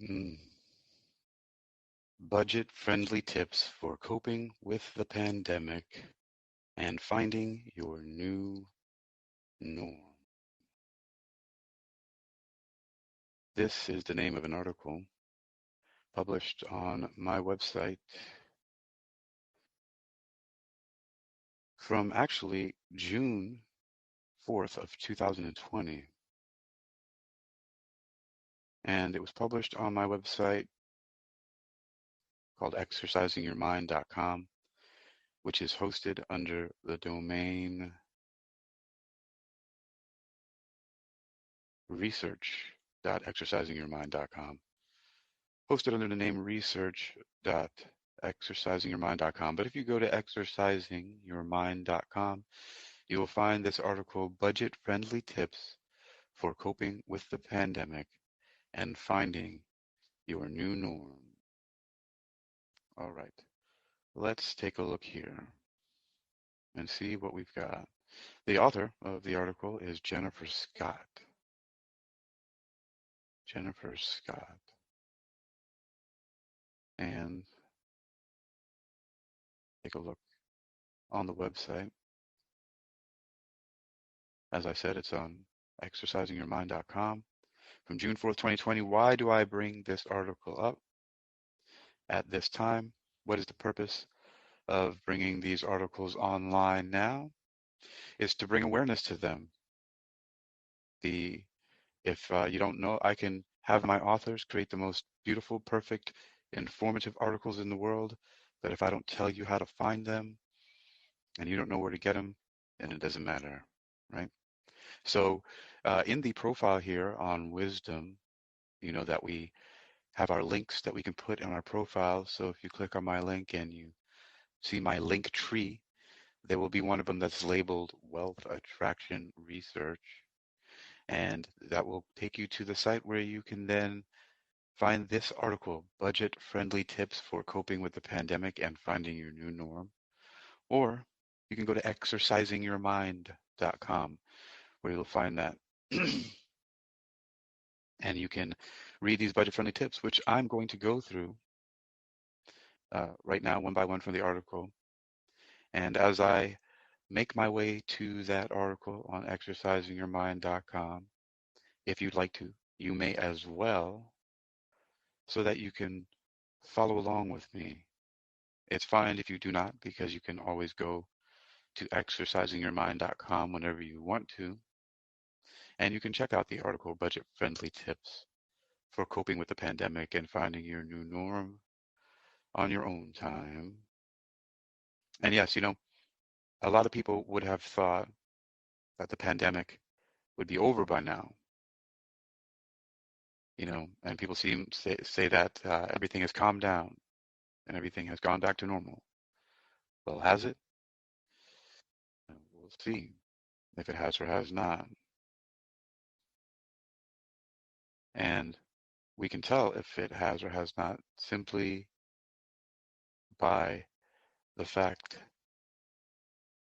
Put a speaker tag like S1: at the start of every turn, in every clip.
S1: Mm. Budget-friendly tips for coping with the pandemic and finding your new norm. This is the name of an article published on my website from actually June 4th of 2020. And it was published on my website called exercisingyourmind.com, which is hosted under the domain research.exercisingyourmind.com. Hosted under the name research.exercisingyourmind.com. But if you go to exercisingyourmind.com, you will find this article, Budget-Friendly Tips for Coping with the Pandemic and Finding Your New Norm. All right, let's take a look here and see what we've got. The author of the article is Jennifer Scott. Jennifer Scott. And take a look on the website. As I said, it's on exercisingyourmind.com from June 4th, 2020. Why do I bring this article up at this time? What is the purpose of bringing these articles online now? Is to bring awareness to them. If you don't know, I can have my authors create the most beautiful, perfect, informative articles in the world, but if I don't tell you how to find them and you don't know where to get them, then it doesn't matter, right? So in the profile here on Wisdom, you know that we have our links that we can put in our profile. So if you click on my link and you see my link tree, there will be one of them that's labeled Wealth Attraction Research. And that will take you to the site where you can then find this article, Budget-Friendly Tips for Coping with the Pandemic and Finding Your New Norm. Or you can go to exercisingyourmind.com where you'll find that. And you can read these budget-friendly tips, which I'm going to go through right now, one by one from the article. And as I make my way to that article on exercisingyourmind.com, if you'd like to, you may as well, so that you can follow along with me. It's fine if you do not, because you can always go to exercisingyourmind.com whenever you want to, and you can check out the article, Budget-Friendly Tips for Coping with the Pandemic and Finding Your New Norm, on your own time. And yes, you know, a lot of people would have thought that the pandemic would be over by now, you know, and people say that everything has calmed down and everything has gone back to normal. Well, has it? We'll see if it has or has not. And we can tell if it has or has not simply by the fact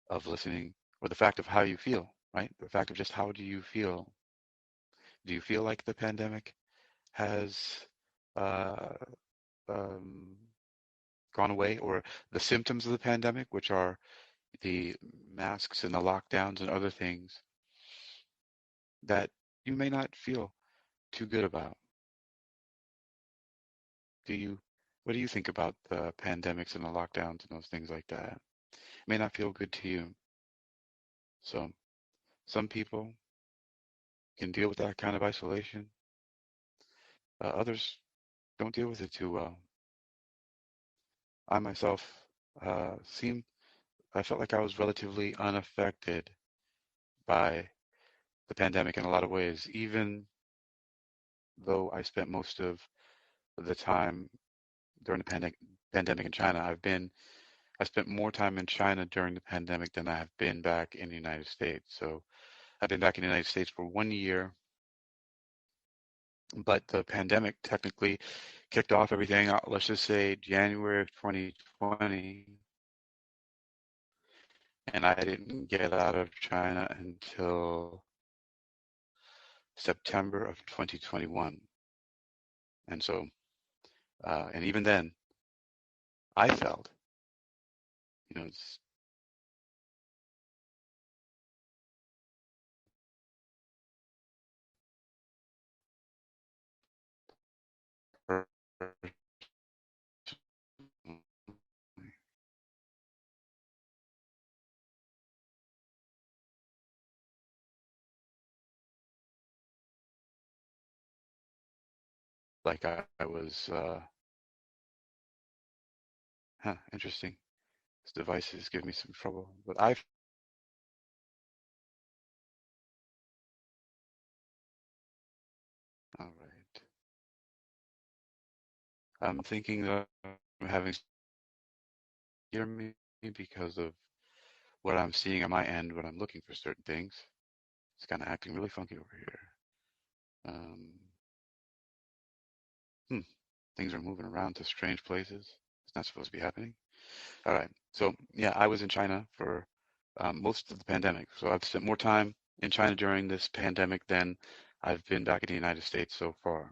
S1: of listening, or the fact of how you feel, right? The fact of just how do you feel? Do you feel like the pandemic has uh, um, gone away, or the symptoms of the pandemic, which are the masks and the lockdowns and other things that you may not feel too good about? Do you, what do you think about the pandemics and the lockdowns and those things like that? It may not feel good to you. So some people can deal with that kind of isolation. Others don't deal with it too well. I myself seem, I felt like I was relatively unaffected by the pandemic in a lot of ways, even though I spent most of the time during the pandemic in China. I spent more time in China during the pandemic than I have been back in the United States. So I've been back in the United States for 1 year, but the pandemic technically kicked off everything, let's just say January of 2020, and I didn't get out of China until September of 2021. And so, and even then, I felt, it's like I was, interesting. This device is giving me some trouble, but all right. I'm thinking that I'm having hear me because of what I'm seeing on my end when I'm looking for certain things. It's kind of acting really funky over here. Um, hmm, things are moving around to strange places. It's not supposed to be happening. All right. So yeah, I was in China for most of the pandemic. So I've spent more time in China during this pandemic than I've been back in the United States so far.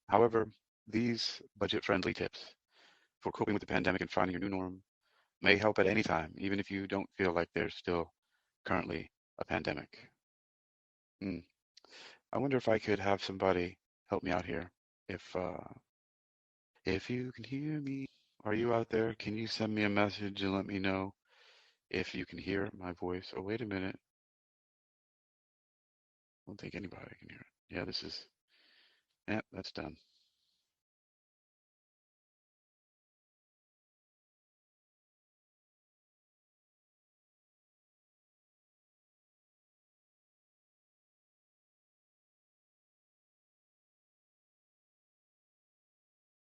S1: However, these budget-friendly tips for coping with the pandemic and finding your new norm may help at any time, even if you don't feel like there's still currently a pandemic. Hmm. I wonder if I could have somebody help me out here. If you can hear me, are you out there? Can you send me a message and let me know if you can hear my voice? Oh, wait a minute. I don't think anybody can hear it. Yeah, yeah, that's done.